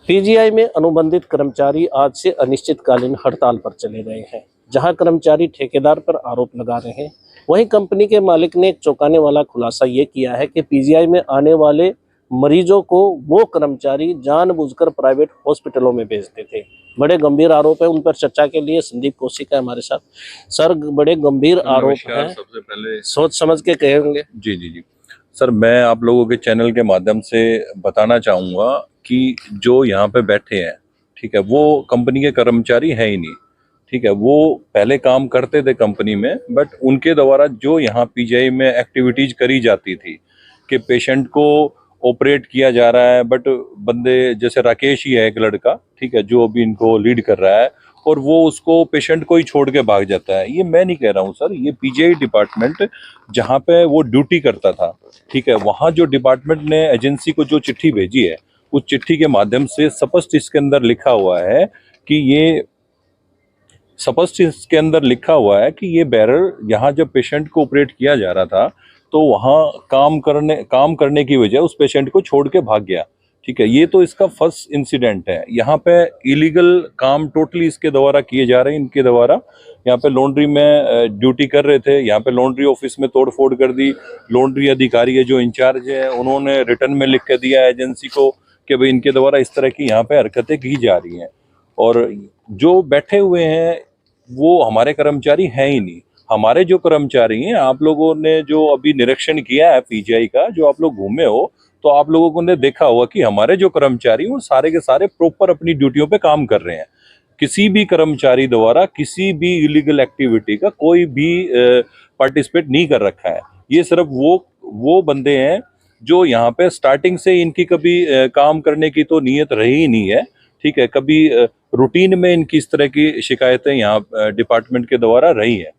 PGI में अनुबंधित कर्मचारी आज से अनिश्चितकालीन हड़ताल पर चले गए हैं। जहां कर्मचारी ठेकेदार पर आरोप लगा रहे हैं, वहीं कंपनी के मालिक ने एक चौंकाने वाला खुलासा ये किया है कि पीजीआई में आने वाले मरीजों को वो कर्मचारी जानबूझकर प्राइवेट हॉस्पिटलों में भेजते थे। बड़े गंभीर आरोप है, उन पर चर्चा के लिए संदीप कौशिक है हमारे साथ। सर, बड़े गंभीर आरोप हैं, सबसे पहले सोच समझ के कहेंगे? जी जी जी सर, मैं आप लोगों के चैनल के माध्यम से बताना चाहूँगा कि जो यहाँ पे बैठे हैं, ठीक है, वो कंपनी के कर्मचारी हैं ही नहीं। ठीक है, वो पहले काम करते थे कंपनी में, बट उनके द्वारा जो यहाँ पीजीआई में एक्टिविटीज करी जाती थी कि पेशेंट को ऑपरेट किया जा रहा है, बट बंदे जैसे राकेश ही है एक लड़का, ठीक है, जो अभी इनको लीड कर रहा है, और वो उसको पेशेंट को ही छोड़ के भाग जाता है। ये मैं नहीं कह रहा हूँ सर, ये पीजीआई डिपार्टमेंट जहाँ पे वो ड्यूटी करता था, ठीक है, वहाँ जो डिपार्टमेंट ने एजेंसी को जो चिट्ठी भेजी है, उस चिट्ठी के माध्यम से स्पष्ट इसके अंदर लिखा हुआ है कि ये बैरर यहाँ जब पेशेंट को ऑपरेट किया जा रहा था तो वहाँ काम करने की वजह उस पेशेंट को छोड़ के भाग गया। ठीक है, ये तो इसका फर्स्ट इंसिडेंट है। यहाँ पे इलीगल काम टोटली इसके द्वारा किए जा रहे हैं। इनके द्वारा यहाँ पे लॉन्ड्री में ड्यूटी कर रहे थे, यहाँ पे लॉन्ड्री ऑफिस में तोड़फोड़ कर दी। लॉन्ड्री अधिकारी है जो इंचार्ज है, उन्होंने रिटर्न में लिख के दिया एजेंसी को कि भाई इनके द्वारा इस तरह की यहाँ पे हरकतें की जा रही हैं। और जो बैठे हुए हैं वो हमारे कर्मचारी हैं ही नहीं। हमारे जो कर्मचारी हैं, आप लोगों ने जो अभी निरीक्षण किया है पीजीआई का, जो आप लोग घूमे हो, तो आप लोगों ने देखा होगा कि हमारे जो कर्मचारी वो सारे के सारे प्रॉपर अपनी ड्यूटियों पे काम कर रहे हैं। किसी भी कर्मचारी द्वारा किसी भी इलीगल एक्टिविटी का कोई भी पार्टिसिपेट नहीं कर रखा है। ये सिर्फ वो बंदे हैं जो यहाँ पे स्टार्टिंग से इनकी कभी काम करने की तो नीयत रही ही नहीं है। ठीक है, कभी रूटीन में इनकी इस तरह की शिकायतें यहाँ डिपार्टमेंट के द्वारा रही है।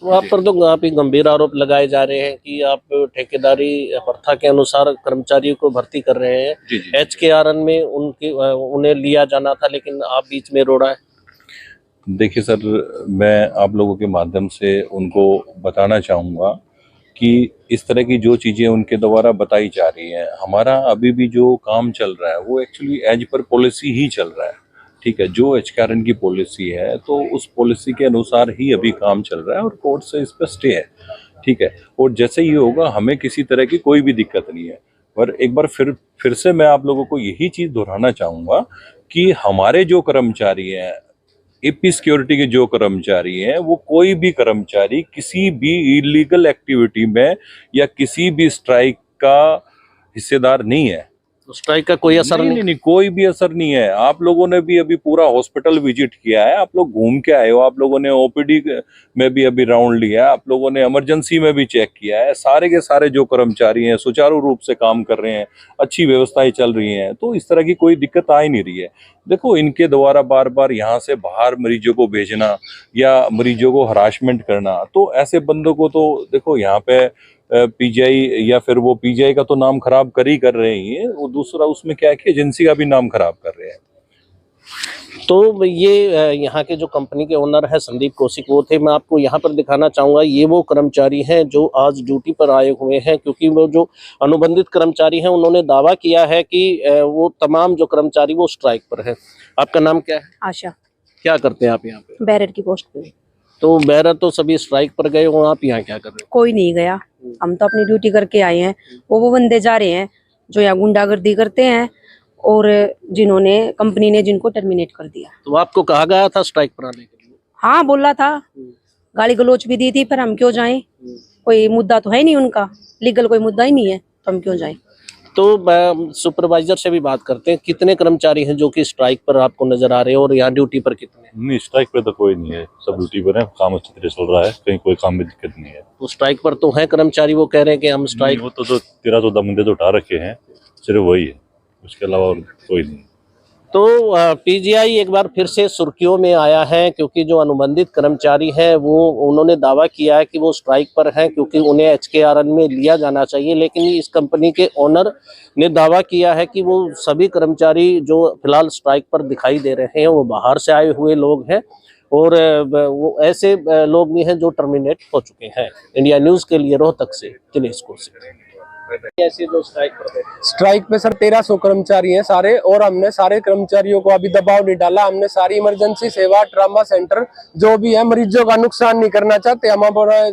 वहाँ पर तो काफी गंभीर आरोप लगाए जा रहे हैं कि आप ठेकेदारी प्रथा के अनुसार कर्मचारियों को भर्ती कर रहे हैं। एचकेआरएन में उन्हें लिया जाना था, लेकिन आप बीच में रोड़ा है। देखिए सर, मैं आप लोगों के माध्यम से उनको बताना चाहूँगा कि इस तरह की जो चीज़ें उनके द्वारा बताई जा रही हैं, हमारा अभी भी जो काम चल रहा है वो एक्चुअली एज पर पॉलिसी ही चल रहा है। ठीक है, जो एचकेआरएन की पॉलिसी है तो उस पॉलिसी के अनुसार ही अभी काम चल रहा है और कोर्ट से इस पर स्टे है। ठीक है, और जैसे ही होगा हमें किसी तरह की कोई भी दिक्कत नहीं है। पर एक बार फिर से मैं आप लोगों को यही चीज़ दोहराना चाहूँगा कि हमारे जो कर्मचारी हैं, एपी सिक्योरिटी के जो कर्मचारी हैं, वो कोई भी कर्मचारी किसी भी इलीगल एक्टिविटी में या किसी भी स्ट्राइक का हिस्सेदार नहीं है। तो स्ट्राइक का कोई असर नहीं, कोई भी असर नहीं है। आप लोगों ने भी अभी पूरा हॉस्पिटल विजिट किया है, आप लोग घूम के आए हो, आप लोगों ने ओपीडी में भी अभी राउंड लिया है, आप लोगों ने इमरजेंसी में भी चेक किया है। सारे के सारे जो कर्मचारी हैं सुचारू रूप से काम कर रहे हैं, अच्छी व्यवस्थाएं चल रही हैं, तो इस तरह की कोई दिक्कत आ ही नहीं रही है। देखो, इनके द्वारा बार बार यहाँ से बाहर मरीजों को भेजना या मरीजों को हरासमेंट करना, तो ऐसे बंदों को तो देखो यहाँ पे पीजीआई या फिर वो पीजीआई का तो नाम खराब कर रहे हैं, वो दूसरा उसमें क्या है कि एजेंसी का भी नाम खराब कर रहे हैं। तो ये यहाँ के जो कंपनी के ओनर है संदीप कौशिक, वो थे। मैं आपको यहाँ पर दिखाना चाहूँगा, ये वो कर्मचारी हैं जो आज ड्यूटी पर आए हुए हैं, क्योंकि वो जो अनुबंधित कर्मचारी हैं उन्होंने दावा किया है कि वो तमाम जो कर्मचारी वो स्ट्राइक पर है। आपका नाम क्या है? आशा। क्या करते हैं आप यहाँ पे? बैरर की पोस्ट पे। तो बैरर तो सभी स्ट्राइक पर गए हो, आप यहाँ क्या कर रहे हो? कोई नहीं गया, हम तो अपनी ड्यूटी करके आए हैं। वो बंदे जा रहे हैं जो यहाँ गुंडागर्दी करते हैं और जिन्होंने कंपनी ने जिनको टर्मिनेट कर दिया। तो आपको कहा गया था स्ट्राइक पर आने के लिए? हाँ, बोला था, गाली गलोच भी दी थी, पर हम क्यों जाएं? कोई मुद्दा तो है नहीं उनका, लीगल कोई मुद्दा ही नहीं है, तो हम क्यों जाएं? तो सुपरवाइजर से भी बात करते हैं, कितने कर्मचारी हैं जो कि स्ट्राइक पर आपको नजर आ रहे हैं, और यहाँ ड्यूटी पर कितने? नहीं, स्ट्राइक पे तो कोई नहीं है, सब ड्यूटी पर है, काम अच्छी तरह चल रहा है, कहीं कोई काम में दिक्कत नहीं है। तो स्ट्राइक पर तो है कर्मचारी, वो कह रहे हैं कि हम स्ट्राइक। वो तो 13-14 बंदे तो उठा रखे हैं, सिर्फ वही है, उसके अलावा और कोई नहीं। तो पीजीआई एक बार फिर से सुर्खियों में आया है, क्योंकि जो अनुबंधित कर्मचारी हैं वो उन्होंने दावा किया है कि वो स्ट्राइक पर हैं, क्योंकि उन्हें एचकेआरएन में लिया जाना चाहिए। लेकिन इस कंपनी के ओनर ने दावा किया है कि वो सभी कर्मचारी जो फिलहाल स्ट्राइक पर दिखाई दे रहे हैं वो बाहर से आए हुए लोग हैं, और वो ऐसे लोग भी हैं जो टर्मिनेट हो चुके हैं। इंडिया न्यूज़ के लिए रोहतक से दिनेश कौशिक। ऐसे जो स्ट्राइक पर थे? स्ट्राइक पे सर 1300 कर्मचारी हैं सारे, और हमने सारे कर्मचारियों को अभी दबाव नहीं डाला। हमने सारी इमरजेंसी सेवा, ट्रामा सेंटर जो भी है, मरीजों का नुकसान नहीं करना चाहते, हम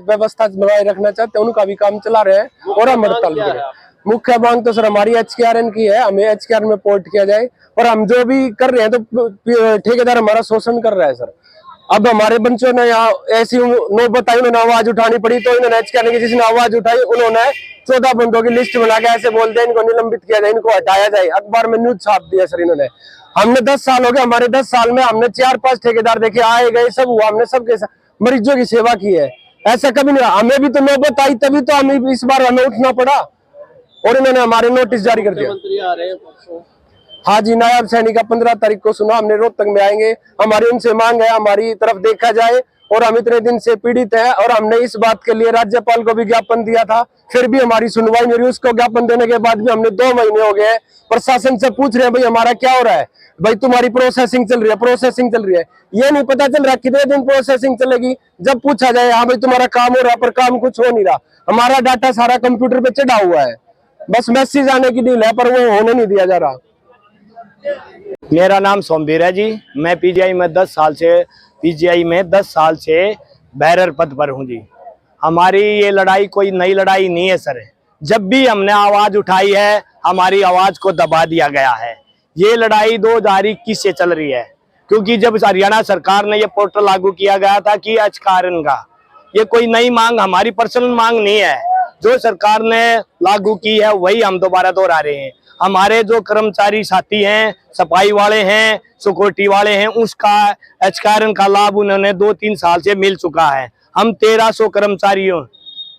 व्यवस्था बनाए रखना चाहते हैं, उनका भी काम चला रहे हैं और हम हड़ताल करें। मुख्य मांग तो सर हमारी HKRN की है, हमें HKRN में पोर्ट किया जाए। और हम जो भी कर रहे हैं तो ठेकेदार हमारा शोषण कर रहा है सर। अब हमारे बच्चों ने यहाँ ऐसी नौबत आई, उन्होंने आवाज उठानी पड़ी, तो इन्होंने HKRN की जिसने आवाज उठाई उन्होंने 14 बंदों की लिस्ट बना के ऐसे बोलते हैं इनको निलंबित किया जाए, इनको हटाया जाए। अखबार में न्यूज छाप दिया सर इन्होंने। हमने 10 साल हो गए, हमारे 10 साल में हमने 4-5 ठेकेदार देखे, आए गए सब हुआ, हमने सबके मरीजों की सेवा की है। ऐसा कभी नहीं, हमें भी तो नौबत आई तभी तो हमें इस बार हमें उठना पड़ा और इन्होंने हमारे नोटिस जारी कर दिया। मंत्री आ रहे हैं परसों। हाँ जी, नायब सैनिक का 15 तारीख को सुना हमने, रोहतक में आएंगे। हमारी उनसे मांग है हमारी तरफ देखा जाए, और हम इतने दिन से पीड़ित हैं और हमने इस बात के लिए राज्यपाल को भी ज्ञापन दिया था, फिर भी हमारी सुनवाई नहीं हुई। उसको ज्ञापन देने के बाद भी हमने 2 महीने हो गए, प्रशासन से पूछ रहे हैं भाई हमारा क्या हो रहा है, भाई तुम्हारी प्रोसेसिंग चल रही है, प्रोसेसिंग चल रही है। ये नहीं पता चल रहा कितने दिन प्रोसेसिंग चलेगी। जब पूछा जाए हाँ भाई तुम्हारा काम हो रहा है, पर काम कुछ हो नहीं रहा। हमारा डाटा सारा कंप्यूटर पे चढ़ा हुआ है, बस मैसेज आने की डील है, पर वो होने नहीं दिया जा रहा। मेरा नाम सोमवीर है जी। मैं पीजीआई में 10 साल से बैरर पद पर हूँ जी। हमारी ये लड़ाई कोई नई लड़ाई नहीं है सर। जब भी हमने आवाज उठाई है हमारी आवाज को दबा दिया गया है। ये लड़ाई 2021 से चल रही है, क्योंकि जब हरियाणा सरकार ने ये पोर्टल लागू किया गया था कि HKRN का, ये कोई नई मांग, हमारी पर्सनल मांग नहीं है। जो सरकार ने लागू की है वही हम दोबारा दोहरा रहे हैं। हमारे जो कर्मचारी साथी हैं, सफाई वाले हैं, सिक्योरिटी वाले हैं, उसका HKRN का लाभ उन्होंने 2-3 साल से मिल चुका है। हम 1300 कर्मचारियों,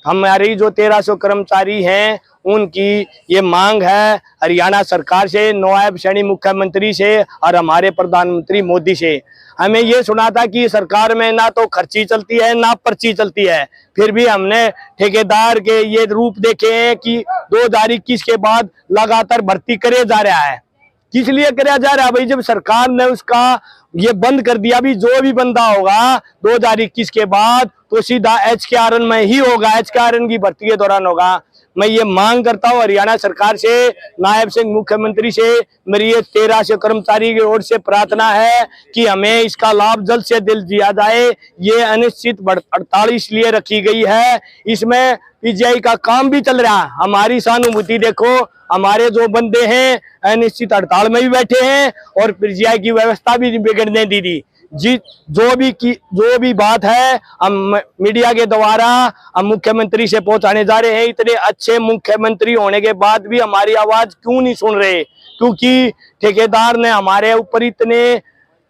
हमारी जो 1300 कर्मचारी हैं उनकी ये मांग है हरियाणा सरकार से, नायब सैनिक मुख्यमंत्री से और हमारे प्रधानमंत्री मोदी से। हमें ये सुना था कि सरकार में ना तो खर्ची चलती है ना पर्ची चलती है, फिर भी हमने ठेकेदार के ये रूप देखे हैं कि 2021 के बाद लगातार भर्ती करे जा रहा है। किस लिए कराया जा रहा है भाई? जब सरकार ने उसका ये बंद कर दिया, भी जो भी बंदा होगा 2021 के बाद तो सीधा HKRN में ही होगा, HKRN की भर्ती के दौरान होगा। मैं ये मांग करता हूँ हरियाणा सरकार से, नायब सैनिक मुख्यमंत्री से, मेरी ये 1300 कर्मचारी की ओर से प्रार्थना है कि हमें इसका लाभ जल्द से जल्द दिया जाए। ये अनिश्चित हड़ताल इसलिए रखी गई है, इसमें पीजीआई का काम भी चल रहा है। हमारी सहानुभूति देखो, हमारे जो बंदे हैं अनिश्चित हड़ताल में भी बैठे हैं और पीजीआई की व्यवस्था भी बिगड़ने दी थी जी। जो भी बात है हम मीडिया के द्वारा हम मुख्यमंत्री से पहुंचाने जा रहे हैं। इतने अच्छे मुख्यमंत्री होने के बाद भी हमारी आवाज क्यों नहीं सुन रहे? क्योंकि ठेकेदार ने हमारे ऊपर इतने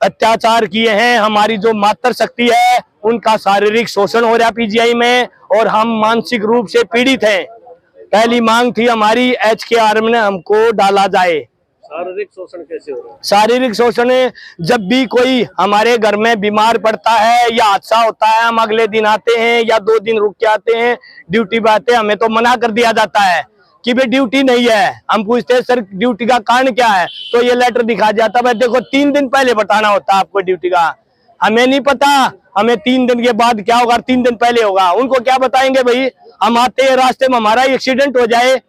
अत्याचार किए हैं। हमारी जो मातृ शक्ति है उनका शारीरिक शोषण हो रहा है पीजीआई में, और हम मानसिक रूप से पीड़ित हैं। पहली मांग थी हमारी HKRN में हमको डाला जाए। शारीरिक शोषण कैसे हो रहा है? शारीरिक शोषण जब भी कोई हमारे घर में बीमार पड़ता है या हादसा होता है, हम अगले दिन आते हैं या 2 दिन रुक के आते हैं, ड्यूटी पे आते हैं, हमें तो मना कर दिया जाता है कि भाई ड्यूटी नहीं है। हम पूछते हैं सर ड्यूटी का कारण क्या है, तो ये लेटर दिखा जाता है, देखो 3 दिन पहले बताना होता है आपको ड्यूटी का। हमें नहीं पता, हमें 3 दिन के बाद क्या होगा, 3 दिन पहले होगा। उनको क्या बताएंगे भाई? हम आते हैं रास्ते में हमारा एक्सीडेंट हो जाए